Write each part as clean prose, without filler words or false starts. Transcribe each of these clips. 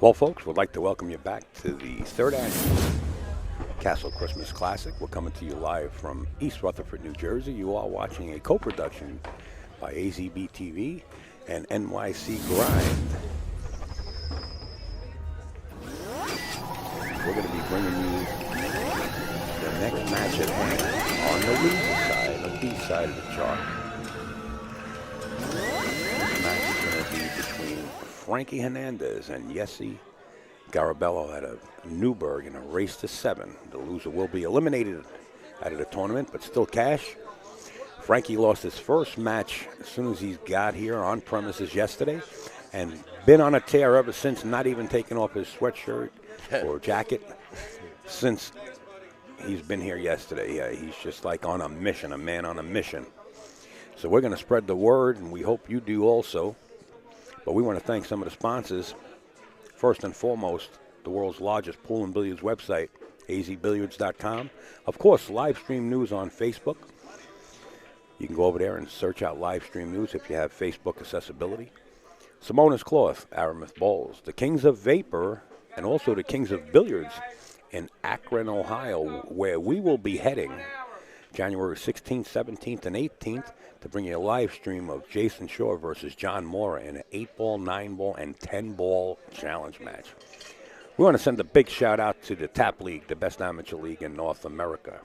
Well, folks, we'd like to welcome you back to the third annual Castle Christmas Classic. We're coming to you live from East Rutherford, New Jersey. You are watching a co-production by AZBtv and NYC Grind. We're going to be bringing you the next match at hand on the loser side, the B side of the chart. This match is going to be between Frankie Hernandez and Yesid Garibello out of Newburgh in a race to 7. The loser will be eliminated out of the tournament, but still cash. Frankie lost his first match as soon as he got here on premises yesterday and been on a tear ever since, not even taking off his sweatshirt or jacket since he's been here yesterday. He's just like on a mission, a man on a mission. So we're going to spread the word, and we hope you do also. But we want to thank some of the sponsors. First and foremost, the world's largest pool and billiards website, AZBilliards.com. Of course, live stream news on Facebook. You can go over there and search out live stream news if you have Facebook accessibility. Simona's Cloth, Aramis Bowls, the Kings of Vapor, and also the Kings of Billiards in Akron, Ohio, where we will be heading January 16th, 17th, and 18th to bring you a live stream of Jason Shore versus John Mora in an 8-ball, 9-ball, and 10-ball challenge match. We want to send a big shout-out to the TAP League, the best amateur league in North America.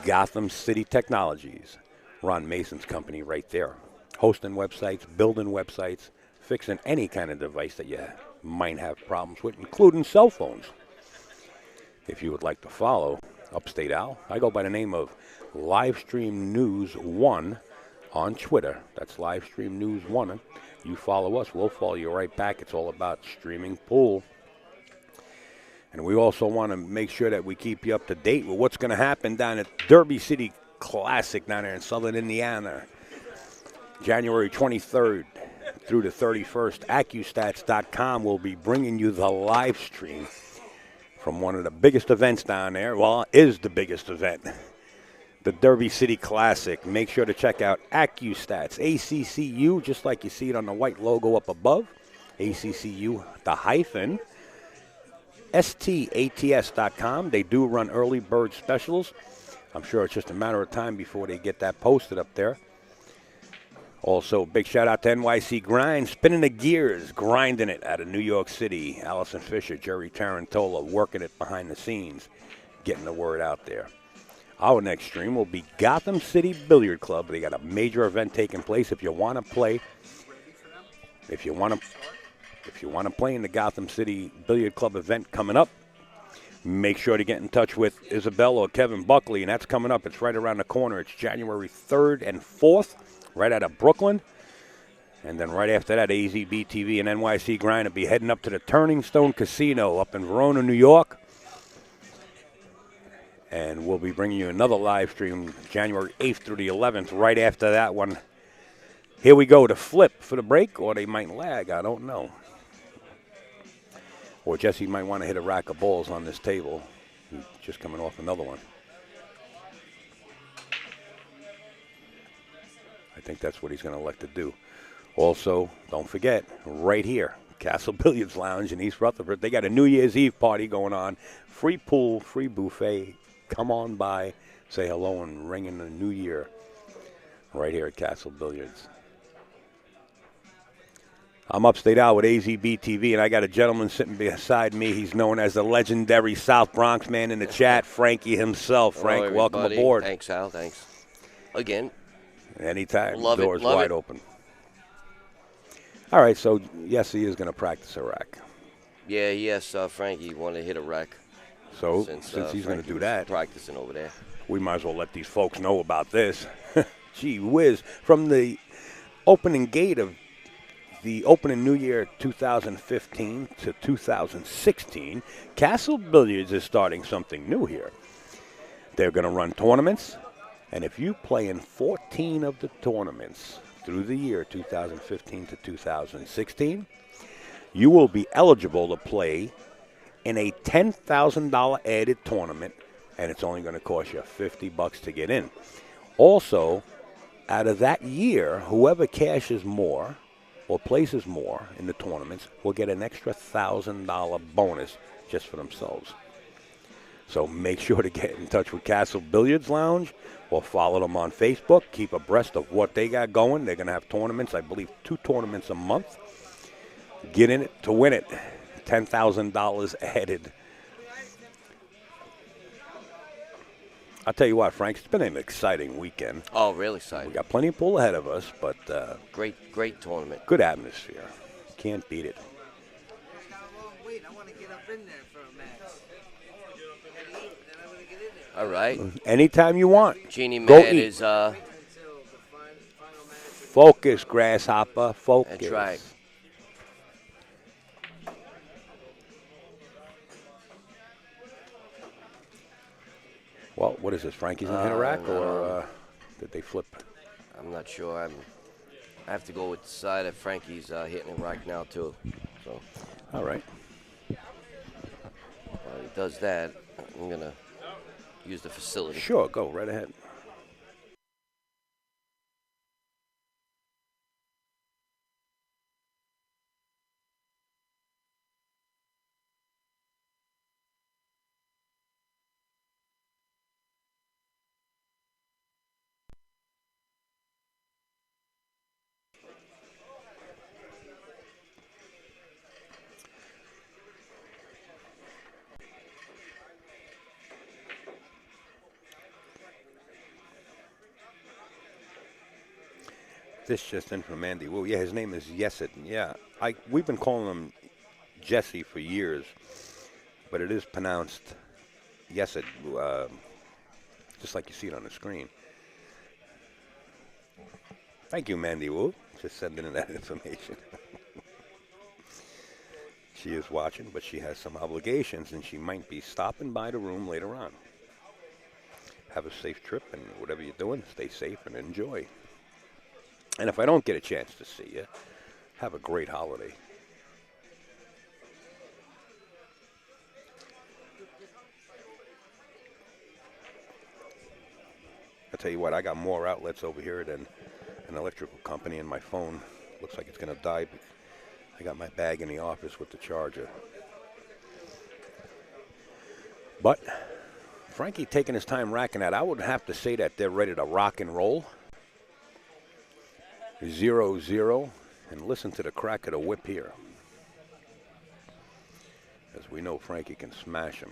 Gotham City Technologies, Ron Mason's company right there. Hosting websites, building websites, fixing any kind of device that you might have problems with, including cell phones. If you would like to follow Upstate Al, I go by the name of Livestream News 1 on Twitter. That's Livestream News 1. You follow us, we'll follow you right back. It's all about streaming pool. And we also want to make sure that we keep you up to date with what's going to happen down at Derby City Classic down there in Southern Indiana. January 23rd through the 31st. Accustats.com will be bringing you the live stream from one of the biggest events down there. Well, it is the biggest event, the Derby City Classic. Make sure to check out Accustats, ACCU, just like you see it on the white logo up above. ACCU, the hyphen, STATS.com. They do run early bird specials. I'm sure it's just a matter of time before they get that posted up there. Also, big shout out to NYC Grind, spinning the gears, grinding it out of New York City. Allison Fisher, Jerry Tarantola, working it behind the scenes, getting the word out there. Our next stream will be Gotham City Billiard Club. They got a major event taking place. If you want to play, if you want to play in the Gotham City Billiard Club event coming up, make sure to get in touch with Isabel or Kevin Buckley, and that's coming up. It's right around the corner. It's January 3rd and 4th. Right out of Brooklyn. And then right after that, AZBtv and NYC Grind will be heading up to the Turning Stone Casino up in Verona, New York. And we'll be bringing you another live stream January 8th through the 11th right after that one. Here we go to flip for the break, or they might lag. I don't know. Or Jesse might want to hit a rack of balls on this table. He's just coming off another one. I think that's what he's going to elect to do. Also, don't forget, right here, Castle Billiards Lounge in East Rutherford, they got a New Year's Eve party going on. Free pool, free buffet. Come on by, say hello, and ring in the new year right here at Castle Billiards. I'm Upstate Al with AZBtv, and I got a gentleman sitting beside me. He's known as the legendary South Bronx man in the chat, Frankie himself. Frank, hello, welcome aboard. Thanks, Al. Thanks. Again. Anytime. Love it. Doors wide open. All right, so yes, he is going to practice a rack. Yeah, yes, Frankie wanted to hit a rack. So since he's going to do that, practicing over there, we might as well let these folks know about this. Gee whiz. From the opening gate of the opening New Year 2015 to 2016, Castle Billiards is starting something new here. They're going to run tournaments. And if you play in 14 of the tournaments through the year 2015 to 2016, you will be eligible to play in a $10,000 added tournament, and it's only going to cost you $50 to get in. Also, out of that year, whoever cashes more or places more in the tournaments will get an extra $1,000 bonus just for themselves. So make sure to get in touch with Castle Billiards Lounge or follow them on Facebook. Keep abreast of what they got going. They're going to have tournaments, I believe 2 tournaments a month. Get in it to win it. $10,000 added. I'll tell you what, Frank, it's been an exciting weekend. Oh, really exciting. We got plenty of pool ahead of us, but Great tournament. good atmosphere. Can't beat it. I want to get up in there for a match. Then I'm going to get in there. All right. Anytime you want. Genie Go Man eat. is Until the final match. Focus, Grasshopper, focus. that's right. Well, what is this, Frankie's in hit a rack, no. or did they flip? I'm not sure. I have to go with the side that Frankie's hitting it right now too. So All right. while he does that, I'm gonna use the facility. Sure, go right ahead. This just in from Andy Wu. Yeah, his name is Yesid. Yeah, we've been calling him Jesse for years, but it is pronounced Yesid, just like you see it on the screen. Thank you, Mandy Wu, just sending in that information. She is watching, but she has some obligations, and she might be stopping by the room later on. Have a safe trip, and whatever you're doing, stay safe and enjoy. And if I don't get a chance to see you, have a great holiday. I'll tell you what, I got more outlets over here than an electrical company, and my phone looks like it's going to die. I got my bag in the office with the charger. But Frankie taking his time racking that. I would have to say that they're ready to rock and roll. 0-0, and listen to the crack of the whip here. As we know, Frankie can smash him.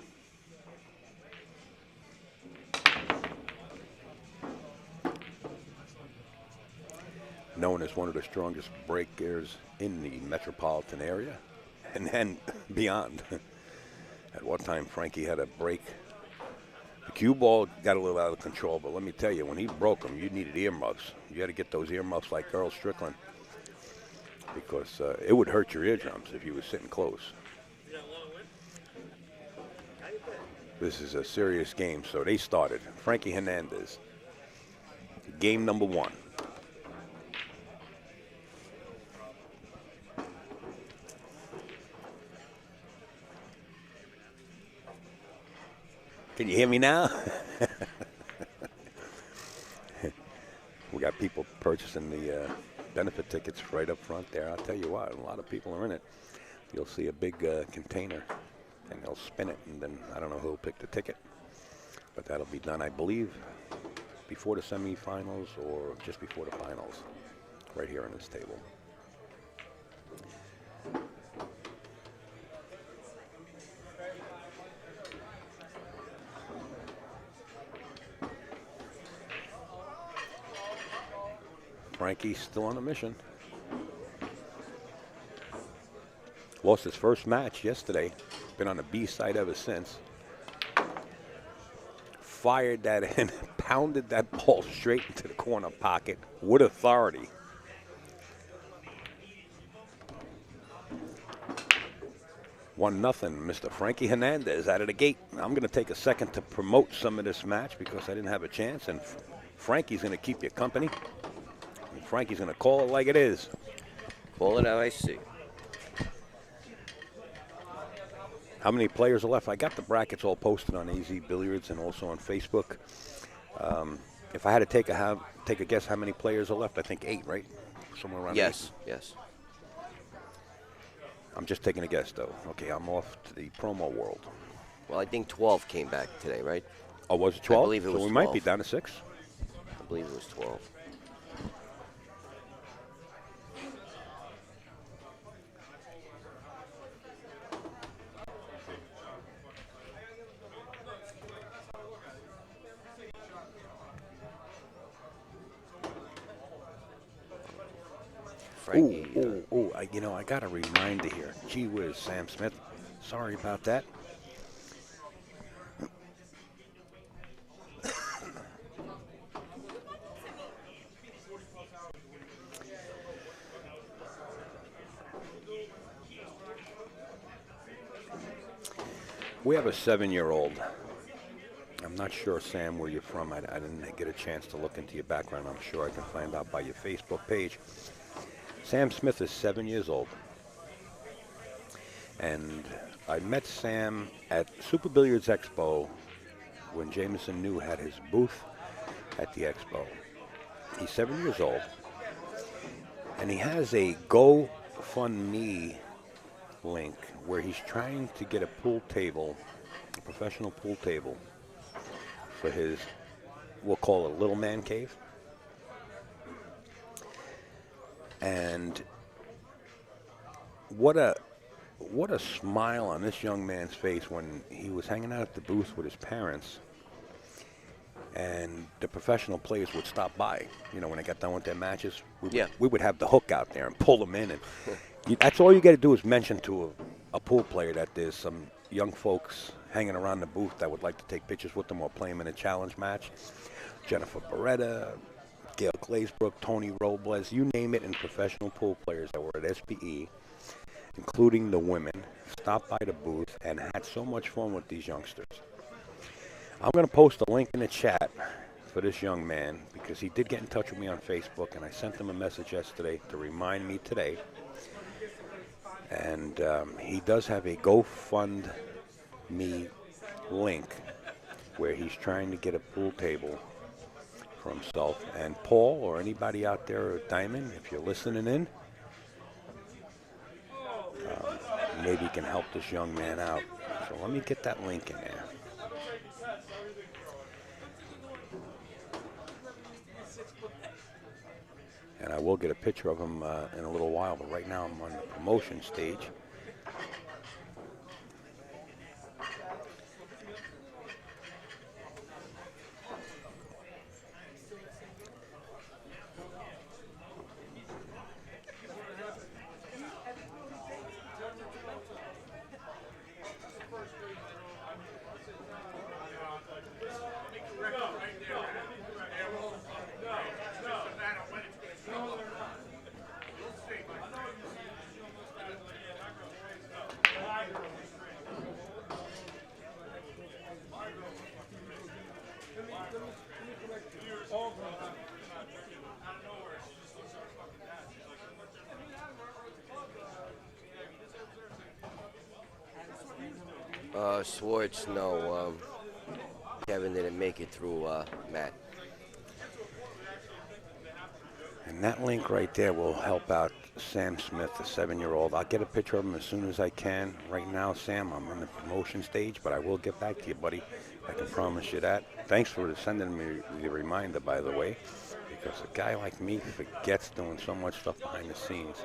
Known as one of the strongest breakers in the metropolitan area and then beyond. At one time, Frankie had a break. The cue ball got a little out of control, but let me tell you, when he broke them, you needed earmuffs. You had to get those earmuffs like Earl Strickland, because it would hurt your eardrums if you were sitting close. This is a serious game, so they started. Frankie Hernandez, game number 1. Can you hear me now? We got people purchasing the benefit tickets right up front there. I'll tell you what, a lot of people are in it. You'll see a big container, and they'll spin it, and then I don't know who'll pick the ticket. But that'll be done, I believe, before the semifinals or just before the finals, right here on this table. Frankie's still on a mission. Lost his first match yesterday. Been on the B side ever since. Fired that in, pounded that ball straight into the corner pocket with authority. One nothing, Mr. Frankie Hernandez out of the gate. I'm going to take a second to promote some of this match because I didn't have a chance, and Frankie's going to keep you company. And Frankie's going to call it like it is. Call it how I see. How many players are left? I got the brackets all posted on AZ Billiards and also on Facebook. If I had to take a guess how many players are left, I think 8, right? Somewhere around 8. Yes. I'm just taking a guess, though. Okay, I'm off to the promo world. Well, I think 12 came back today, right? Oh, was it 12? I believe it was so we 12. might be down to 6. I believe it was 12. Frankie, You know, I got a reminder here. Gee whiz, Sam Smith. Sorry about that. We have a 7-year-old. I'm not sure, Sam, where you're from. I didn't get a chance to look into your background. I'm sure I can find out by your Facebook page. Sam Smith is 7 years old. And I met Sam at Super Billiards Expo when Jameson New had his booth at the expo. He's 7 years old. And he has a GoFundMe link where he's trying to get a pool table, a professional pool table, for his, we'll call it a little man cave. And what a smile on this young man's face when he was hanging out at the booth with his parents, and the professional players would stop by. You know, when they got done with their matches, we would have the hook out there and pull them in. And that's all you got to do is mention to a pool player that there's some young folks hanging around the booth that would like to take pictures with them or play them in a challenge match. Jennifer Beretta, Gail Glazebrook, Tony Robles, you name it, and professional pool players that were at SBE, including the women, stopped by the booth and had so much fun with these youngsters. I'm going to post a link in the chat for this young man because he did get in touch with me on Facebook, and I sent him a message yesterday to remind me today. And he does have a GoFundMe link where he's trying to get a pool table for himself. And Paul, or anybody out there at Diamond, if you're listening in, maybe you can help this young man out. So let me get that link in there. And I will get a picture of him in a little while, but right now I'm on the promotion stage. Swartz, no. Kevin didn't make it through Matt. And that link right there will help out Sam Smith, the 7-year-old. I'll get a picture of him as soon as I can. Right now, Sam, I'm in the promotion stage, but I will get back to you, buddy. I can promise you that. Thanks for sending me the reminder, by the way, because a guy like me forgets doing so much stuff behind the scenes.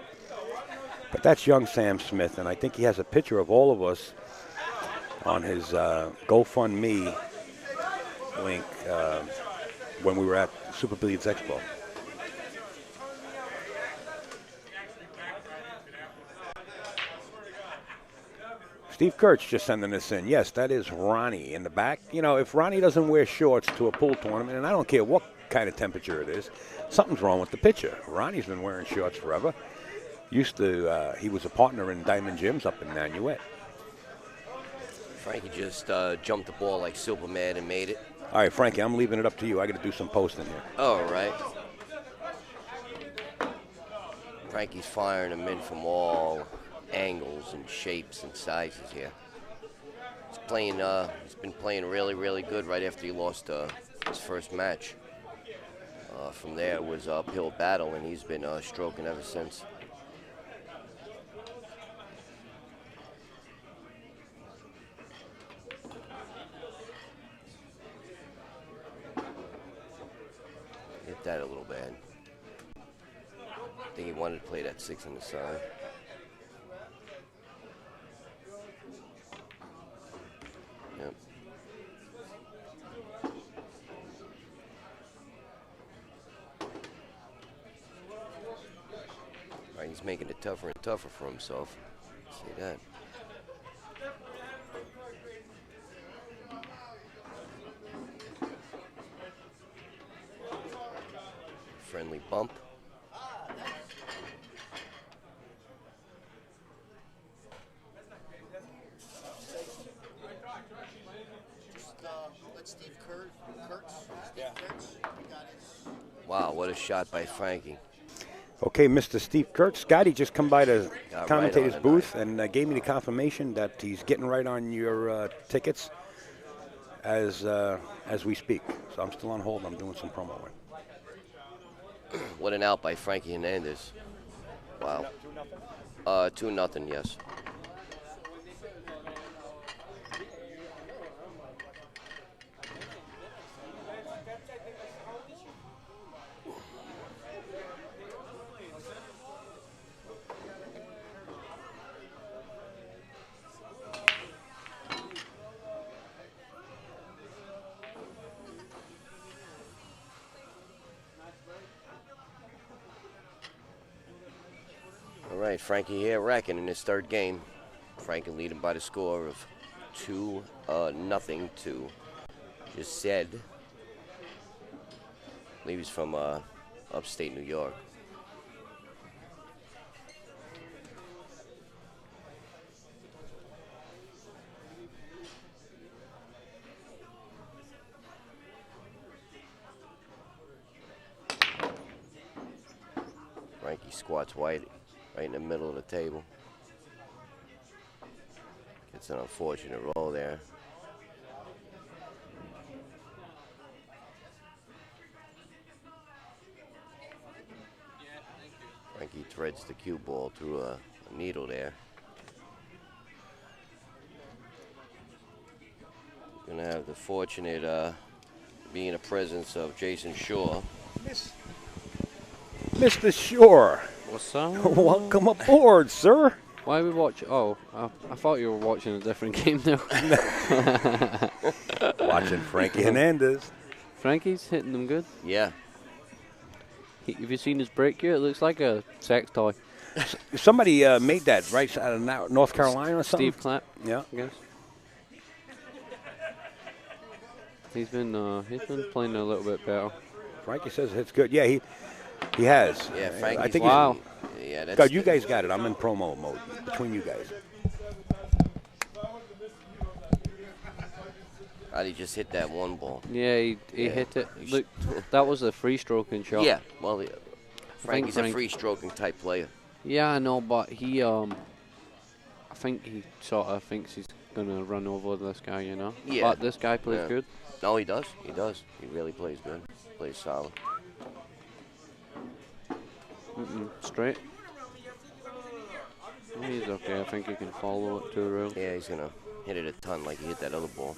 But that's young Sam Smith, and I think he has a picture of all of us on his GoFundMe link when we were at Super Billiards Expo. Steve Kurtz just sending this in. Yes, that is Ronnie in the back. You know, if Ronnie doesn't wear shorts to a pool tournament, and I don't care what kind of temperature it is, something's wrong with the pitcher. Ronnie's been wearing shorts forever. He was a partner in Diamond Gyms up in Nanuet. Frankie just jumped the ball like Superman and made it. All right, Frankie, I'm leaving it up to you. I got to do some posting here. All right. Frankie's firing them in from all angles and shapes and sizes here. He's been playing really, really good right after he lost his first match. From there it was an uphill battle, and he's been stroking ever since. that a little bad. I think he wanted to play that 6 on the side. Yep. Right, he's making it tougher and tougher for himself. See that. Friendly bump. Wow, what a shot by Frankie. Okay, Mr. Steve Kurtz. Scotty just come by the Got commentator's right on booth and gave me the confirmation that he's getting right on your tickets as we speak. So I'm still on hold. I'm doing some promo work. What an out by Frankie Hernandez. Wow. 2-0, yes. All right, Frankie here racking in his third game. Frankie leading by the score of 2-0 to Yesid. I believe he's from upstate New York. Frankie squats right in the middle of the table. Gets an unfortunate roll there. Frankie threads the cue ball through a needle there. Gonna have the fortunate being a presence of Jason Shaw. Mr. Shore, What's up? welcome aboard, sir. Why are we watching? Oh, I thought you were watching a different game now. Watching Frankie Hernandez. Frankie's hitting them good. Yeah. Have you seen his break here? It looks like a sex toy. Somebody made that right out of North Carolina or something. Steve Clapp, Yeah. I guess. He's been playing a little bit better. Frankie says it's good. Yeah, he has. Yeah, Frankie's I think wow. Yeah, that's God, you guys got it. I'm in promo mode between you guys. How'd he just hit that one ball? Yeah, he hit it. Look, that was a free stroking shot. Yeah, well, Frankie's a Frank- free stroking type player. Yeah, I know, but he I think he sort of thinks he's gonna run over this guy, you know. Yeah. But this guy plays Yeah. good. No, he does. He does. He really plays good. Plays solid. Straight. He's okay. I think he can follow it too real. Yeah, he's gonna hit it a ton like he hit that other ball.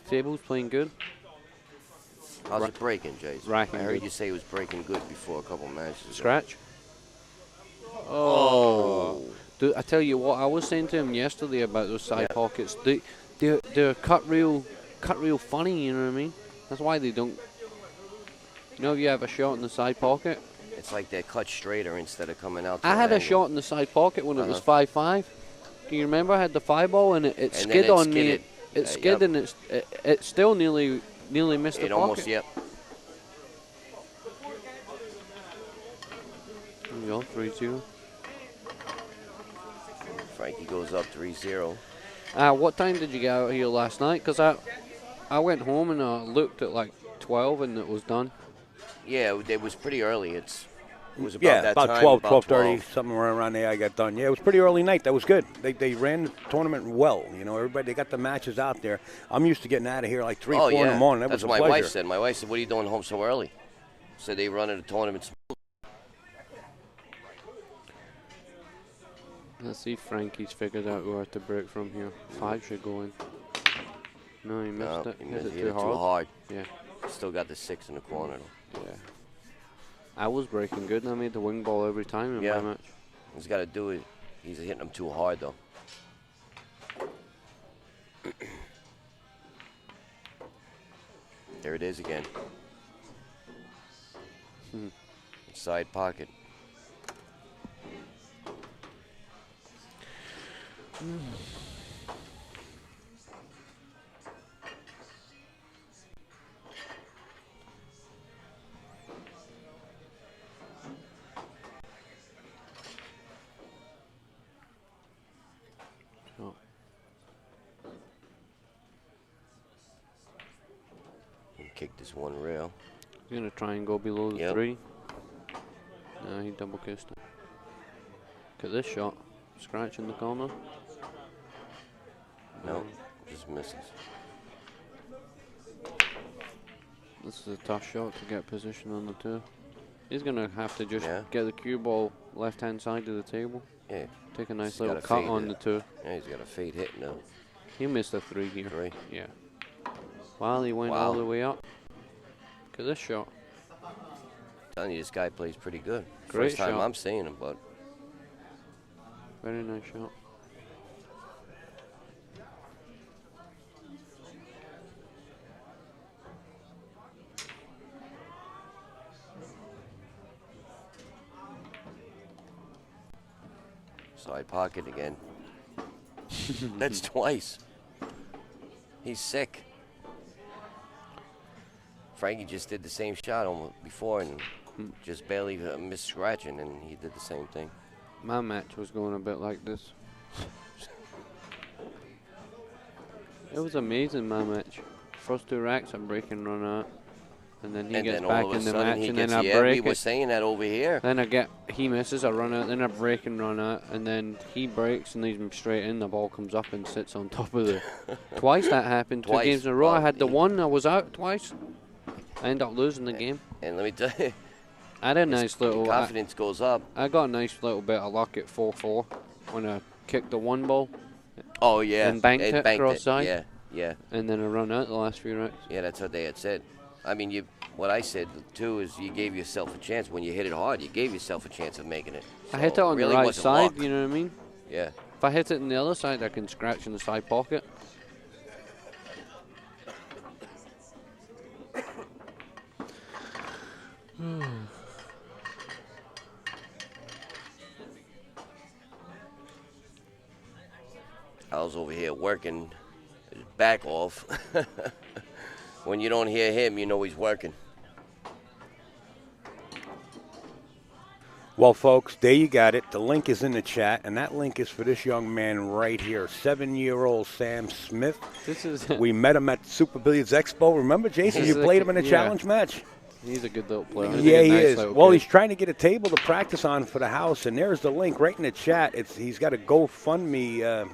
Table's playing good. How's it breaking, Jason? Racking I heard good. you say it was breaking good before a couple matches. ago. Scratch. Oh. Dude, I tell you what, I was saying to him yesterday about those side pockets. They're cut real funny. You know what I mean? That's why they don't. You know, if you have a shot in the side pocket. It's like they're cut straighter instead of coming out. I had a shot in the side pocket when it was 5-5. Do you remember? I had the 5 ball and it And then skid it on me. skidded. It skid and it still nearly missed the It pocket. almost, yep. There we go, 3-2. Frankie goes up 3-0. What time did you get out here last night? Because I went home and looked at like 12 and it was done. Yeah, it was pretty early. It was about Yeah, that about time. 12, about 12:30, somewhere around there I got done. Yeah, it was pretty early night. That was good. They ran the tournament well. You know, everybody, they got the matches out there. I'm used to getting out of here like 3, 4 in the morning. That That's was a what my pleasure. wife said. My wife said, "What are you doing home so early?" Said they run at a tournament. Let's see if Frankie's figured out where to break from here. 5 should go in. No, he missed it. He Hit hit it it too hard. too hard. Yeah. Still got the 6 in the corner, though. Yeah. I was breaking good, and I made the wing ball every time in my match. He's got to do it. He's hitting them too hard, though. There it is again. Side pocket. Kick this one rail. He's going to try and go below the 3. No, he double kissed it. Look at this shot. Scratch in the corner. No, just misses. This is a tough shot to get position on the 2. He's going to have to just get the cue ball left-hand side of the table. Yeah. Take a nice little cut on the 2. Yeah, he's got a fade hit now. He missed a 3 here. 3? Yeah. Wow, he went all the way up. Look at this shot. I'm telling you, this guy plays pretty good. Great First time shot. I'm seeing him, but Very nice shot. side pocket again. That's twice. He's sick. Frankie just did the same shot almost before and just barely missed scratching, and he did the same thing. My match was going a bit like this. It was amazing, my match. First 2 racks, I break and run out. And then he gets back in the match, and then I break we were saying that over here. Then he misses, I run out, then I break and run out, and then he breaks and leaves me straight in. The ball comes up and sits on top of the... Twice that happened, Twice. 2 games in a row. I had the one, I was out twice. I ended up losing the game. And let me tell you, I had a nice little... confidence goes up. I got a nice little bit of luck at 4-4 when I kicked the 1 ball. Oh, yeah. And banked it cross side. Yeah, yeah. And then I run out the last few racks. Yeah, that's what they had said. I mean, what I said, too, is you gave yourself a chance. When you hit it hard, you gave yourself a chance of making it. So I hit it on really the right wasn't side, luck. you know what I mean? Yeah. If I hit it on the other side, I can scratch in the side pocket. I was over here working his back off. When you don't hear him, you know he's working. Well, folks, there you got it. The link is in the chat, and that link is for this young man right here, 7-year-old Sam Smith. We met him at Super Billiards Expo. Remember, Jason, you played him in a challenge match? He's a good little player. Yeah, he is. Well, he's trying to get a table to practice on for the house, and there's the link right in the chat. He's got a GoFundMe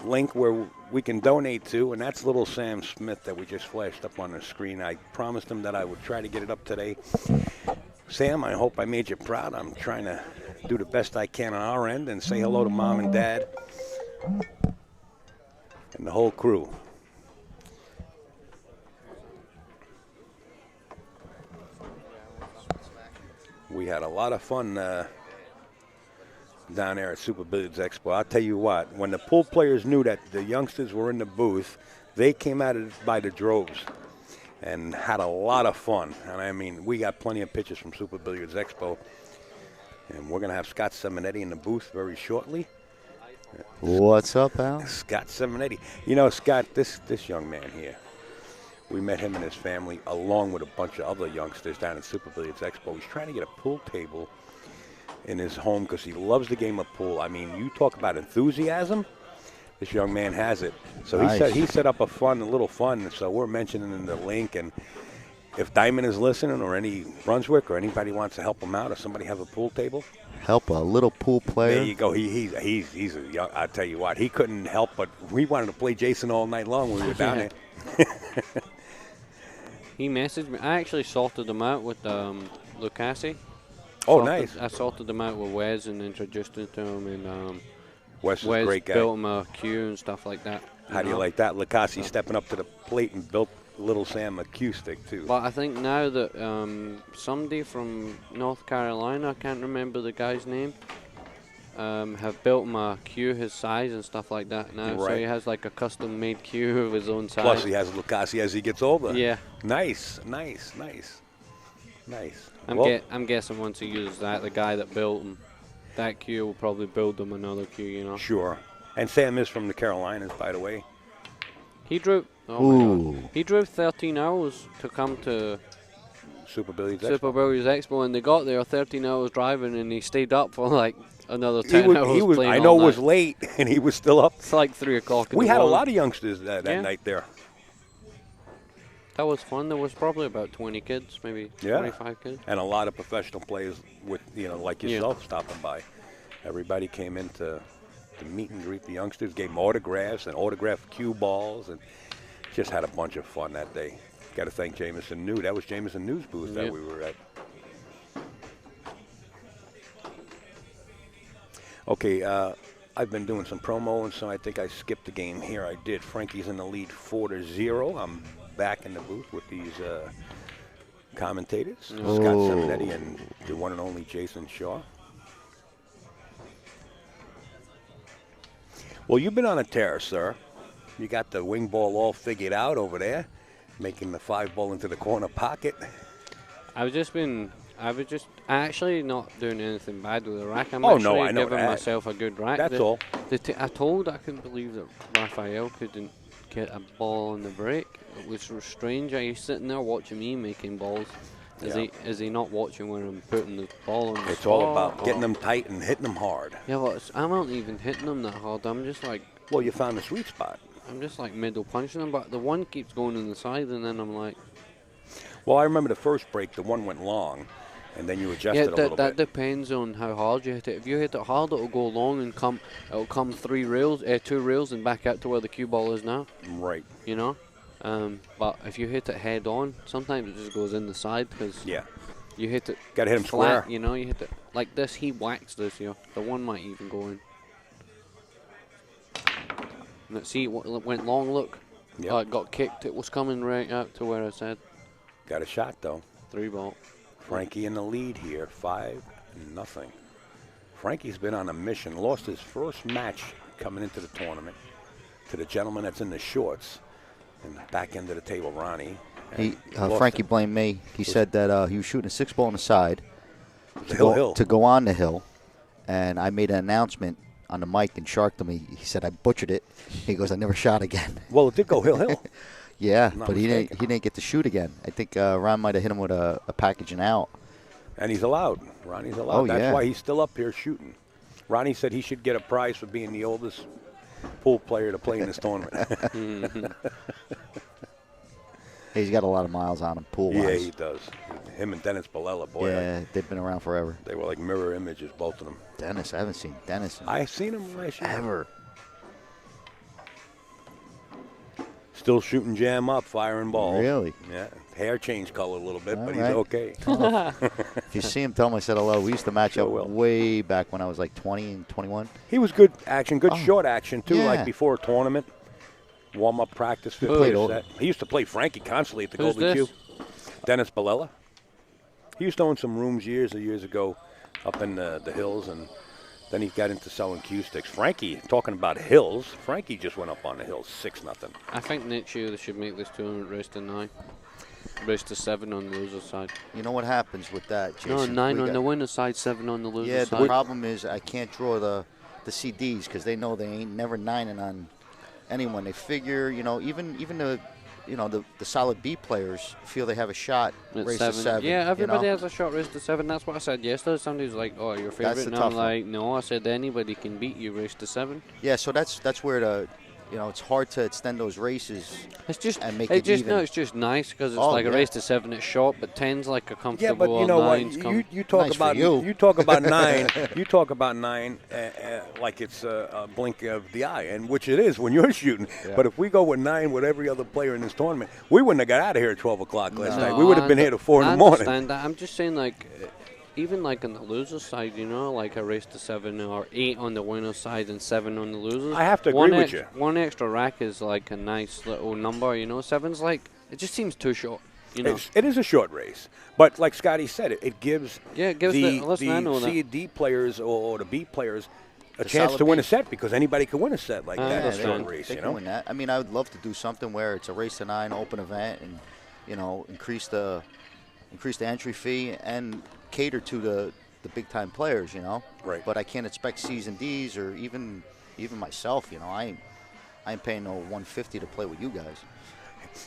link where we can donate to, and that's little Sam Smith that we just flashed up on the screen. I promised him that I would try to get it up today. Sam, I hope I made you proud. I'm trying to do the best I can on our end and say hello to Mom and Dad and the whole crew. We had a lot of fun down there at Super Billiards Expo. I'll tell you what, when the pool players knew that the youngsters were in the booth, they came out of it by the droves and had a lot of fun. And I mean, we got plenty of pictures from Super Billiards Expo. And we're going to have Scott Simonetti in the booth very shortly. What's up, Al? Scott Simonetti. You know, Scott, this young man here, we met him and his family along with a bunch of other youngsters down at Super Billiards Expo. He's trying to get a pool table in his home because he loves the game of pool. I mean, you talk about enthusiasm. This young man has it. So Nice. he set up a little fun. So we're mentioning in the link. And if Diamond is listening, or any Brunswick, or anybody wants to help him out, or somebody have a pool table, help a little pool player. there you go. He's a young. I tell you what, he couldn't help but we wanted to play Jason all night long when we were down there. He messaged me. I actually sorted him out with Lucasi. Oh, nice. I sorted them out with Wes and introduced him to him, and Wes is a great guy. built him a queue and stuff like that. How do you like that? Lacassi stepping up to the plate and built Little Sam acoustic too. But I think now that somebody from North Carolina, I can't remember the guy's name, have built him a cue his size and stuff like that now. So Right. he has like a custom-made cue of his own size. Plus, he has Lucasi as he gets older. Yeah. Nice, nice, nice, nice. I'm guessing once he uses that, the guy that built him, that cue will probably build him another cue, you know. Sure. And Sam is from the Carolinas, by the way. He drove. Oh my God. He drove 13 hours to come to Super Billiards Expo. Super Billiards Expo, and they got there 13 hours driving, and he stayed up for like another 10 hours He was. playing I know all it was night. late, and he was still up. It's like 3 o'clock in We the had a morning. lot of youngsters that Yeah. night there. That was fun. There was probably about 20 kids, maybe Yeah. 25 kids. And a lot of professional players with, like Yeah. yourself stopping by. Everybody came in to meet and greet the youngsters, gave them autographs and autographed cue balls, and just had a bunch of fun that day. Got to thank Jameson New. That was Jameson New's booth that Yep. we were at. Okay, I've been doing some promo, and so I think I skipped the game here. I did. Frankie's in the lead 4-0. I'm back in the booth with these commentators, Scott Simonetti and the one and only Jason Shaw. Well, you've been on a tear, sir. You got the wing ball all figured out over there, making the 5 ball into the corner pocket. I was actually not doing anything bad with the rack. I'm Oh, actually no, I know giving that. myself a good rack. That's all. I couldn't believe that Raphael couldn't get a ball on the break. It was strange. He's sitting there watching me making balls. Is he not watching where I'm putting the ball on the It's all spot, about getting or- them tight and hitting them hard. Yeah, but I'm not even hitting them that hard. I'm just like Well, you found the sweet spot. middle punching them, but the one keeps going in the side, and then I'm like, Well, I remember the first break, the one went long, and then you adjusted a little that bit. depends on how hard you hit it. If you hit it hard, it'll go long and it'll come 2 rails and back out to where the cue ball is now. Right. You know, but if you hit it head on, sometimes it just goes in the side because Yeah. you hit it. Got to hit him flat, square. you know, you hit it like this. He whacks this here. The one might even go in. Let's see, it went long. Look, Yep. it got kicked. It was coming right out to where I said Got a shot, though. 3 ball. Frankie in the lead here, 5-0. Frankie's been on a mission. Lost his first match coming into the tournament to the gentleman that's in the shorts. And the back end of the table, Ronnie. Frankie blamed me. He said that he was shooting a 6 ball on the side Hill. to go on the hill, and I made an announcement on the mic and sharked him. He said I butchered it. He goes, I never shot again. Well, it did go hill. Yeah, Not but he mistaken. didn't get to shoot again. I think Ron might have hit him with a package and out. And he's allowed. Ronnie's allowed. Oh, That's yeah. why he's still up here shooting. Ronnie said he should get a prize for being the oldest pool player to play in this tournament. He's got a lot of miles on him, pool-wise. Yeah, he does. Him and Dennis Balella, boy. Yeah, they've been around forever. They were like mirror images, both of them. Dennis, I haven't seen Dennis in I've seen him last year. ever. Still shooting jam up, firing balls. Really? Yeah. Hair changed color a little bit, All but right. he's okay. If you see him, tell him I said hello. We used to match Sure up will. way back when I was like 20 and 21. He was good action, good Oh. short action, too, Yeah. like before a tournament. Warm-up practice, 50 played a all- set. He used to play Frankie constantly at the Who's Golden this? Q. Dennis Balella. He used to own some rooms years and years ago up in the hills, and then he got into selling cue sticks. Frankie, talking about hills, Frankie just went up on the hills, 6-0. I think next year they should make this tournament race to 9. Race to 7 on the loser side. You know what happens with that, Jason? No, 9 We on got- the winner side, 7 on the loser Yeah, side. the problem is I can't draw the CDs because they know they ain't never nining on anyone. They figure, even the solid B players feel they have a shot. At Race 7. to 7. Yeah, everybody you know? has a shot race to 7. That's what I said yesterday. Somebody was like, "Oh, your favorite," the and tough I'm one. like, "No." I said anybody can beat you race to 7. Yeah, so that's where it's hard to extend those races. It's just And make it even. No, it's just nice because it's Oh, like a yeah. race to 7. It's short, but 10's like a Yeah, comfortable. but you know what? nine's You talk Nice for about you. you talk about 9. You talk about 9 like it's a blink of the eye, and which it is when you're shooting. Yeah. But if we go with 9 with every other player in this tournament, we wouldn't have got out of here at 12 o'clock last No, night. We would have been here to 4 in I the morning. understand that. I'm just saying, like, even like on the loser side, like a race to 7 or 8 on the winner side and 7 on the losers. I have to agree with you. One extra rack is like a nice little number, 7's like It just seems too short. You know. It is a short race, but like Scotty said, it gives Yeah, it gives listen, I know the that. C and D players or the B players a The chance solid to win a B. set because anybody can win a set like I that in a understand. short race. They You can know, win that. I mean, I would love to do something where it's a race to 9 open event, and increase the entry fee and cater to the big time players. Right. But I can't expect C's and D's or even myself. I ain't paying no $150 to play with you guys.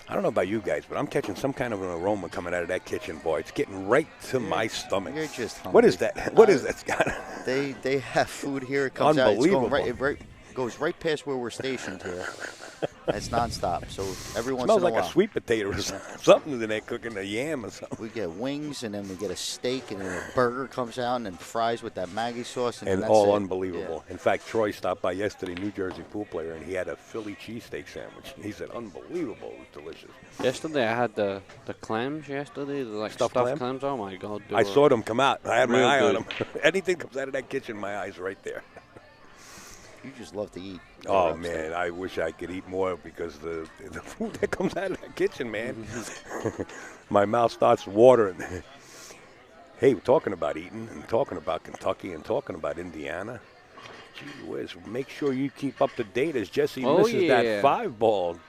I don't know about you guys, but I'm catching some kind of an aroma coming out of that kitchen, boy. It's getting right to my stomach. You're just hungry. What is that? What is that, Scott? They have food here. It comes out. It's going Unbelievable. it goes right past where we're stationed here. It's nonstop. So every once Smells in a like while, a sweet potato or something that they're cooking, a yam or something. we get wings, and then we get a steak, and then a burger comes out, and then fries with that Maggi sauce, and And that's all it. unbelievable. In fact, Troy stopped by yesterday, New Jersey pool player, and he had a Philly cheesesteak sandwich. He said, unbelievable. It was delicious. Yesterday I had the clams. Yesterday, the like Stuffed stuffed clam? clams. Oh my God! they I were- saw them come out. I had my Real eye on good. them. Anything comes out of that kitchen, my eye's right there. You just love to eat. Oh, Upstate. man, I wish I could eat more because the food that comes out of that kitchen, man, my mouth starts watering. Hey, we're talking about eating and talking about Kentucky and talking about Indiana. Gee whiz, make sure you keep up to date as Jesse Oh, misses that yeah. 5-ball.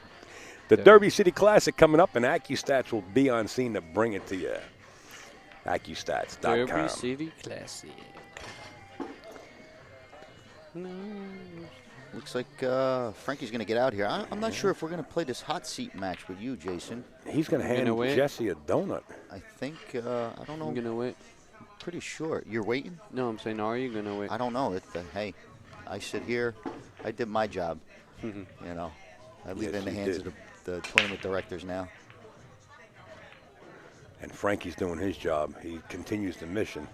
The Derby City Classic coming up, and AccuStats will be on scene to bring it to you. AccuStats.com. Derby City Classic. Looks like Frankie's going to get out here. I'm not sure if we're going to play this hot seat match with you, Jason. He's going to You hand gonna wait? Jesse a donut. I think, I don't know. I'm gonna wait. Pretty sure. You're waiting? No, I'm saying, are you gonna wait? I don't know. Hey, I sit here. I did my job. I leave it in the Yes, you hands did. of the tournament directors now. And Frankie's doing his job. He continues the mission.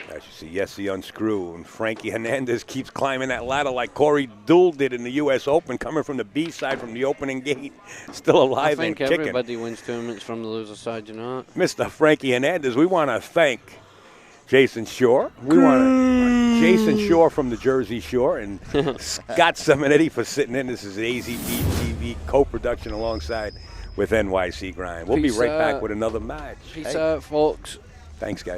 As you see, Yesid unscrew, and Frankie Hernandez keeps climbing that ladder like Corey Deuel did in the U.S. Open, coming from the B side from the opening gate, still I alive and think kicking. everybody wins tournaments from the loser side, you know that? Mr. Frankie Hernandez, we want to thank Jason Shore. We want to Jason Shore from the Jersey Shore and Scott Simonetti for sitting in. This is AZBtv co-production alongside with NYC Grind. We'll Peace be right back out. with another match. Peace out, folks. Thanks, guys.